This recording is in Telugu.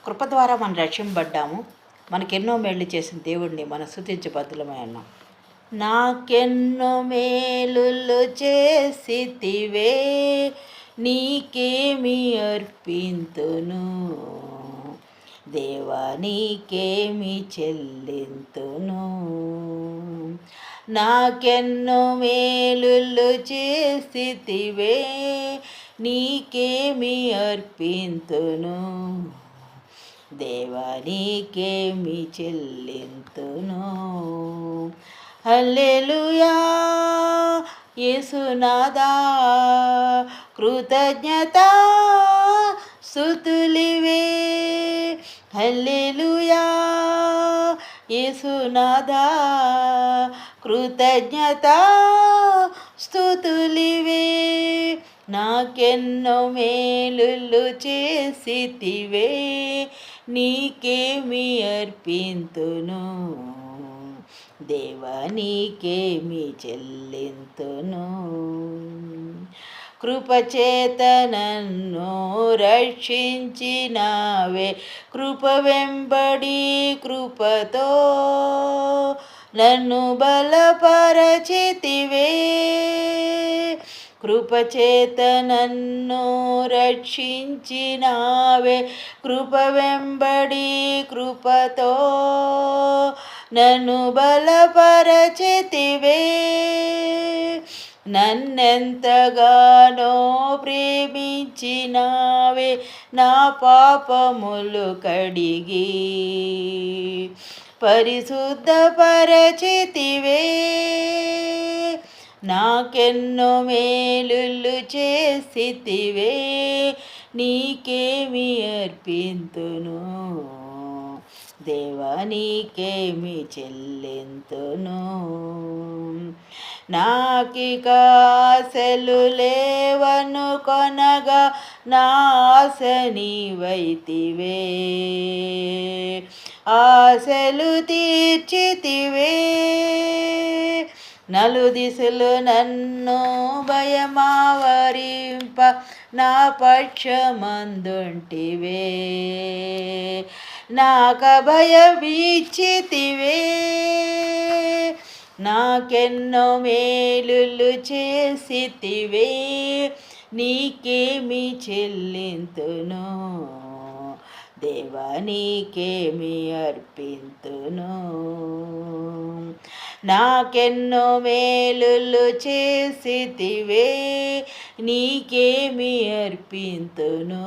కృప ద్వారా మనం రక్షింపబడ్డాము. మనకెన్నో మేళ్ళు చేసిన దేవుడిని మనం స్తుతించే బద్దులమై ఉన్నాం. నాకెన్నో మేలులు చేసితివే, నీకేమి అర్పింతును దేవా, నీకేమి చెల్లింతును. నాకెన్నో మేలులు చేసితివే, నీకేమి అర్పింతును దేవా, నీకేమి చెల్లింతును. హల్లెలూయా యేసునాథా, కృతజ్ఞత స్తుతులివే. హల్లెలూయా యేసునాథా, కృతజ్ఞత స్తుతులివే. నాకెన్నో మేలులు చేసితివే, నీకేమి అర్పింతును దేవా, నీకేమి చెల్లింతును. కృపచేత నన్ను రక్షించినావే, కృప వెంబడి కృపతో నన్ను బలపరచితివే. కృపచేత నన్ను రక్షించినావే, కృప వెంబడి కృపతో నన్ను బలపరచితివే. నన్నెంతగానో ప్రేమించినావే, నా పాపములు కడిగి పరిశుద్ధపరచితివే. నాకెన్నో మేలులు చేసితివే, నీకేమి అర్పింతును దేవా, నీకేమి చెల్లింతును. నాకిక ఆశలు లేవను కొనగా, నా ఆశ నీవైతివే. ఆశలు తీర్చితివే, నలుదిశలు నన్ను భయమావరింప నా పక్షమందుంటివే. నాక భయమిచ్చితివే, నాకెన్నో మేలులు చేసితివే, నీకేమి చెల్లింతును దేవా, నీకేమి అర్పింతును. నాకెన్నో మేలులు చేసితివే, నీకేమి అర్పింతును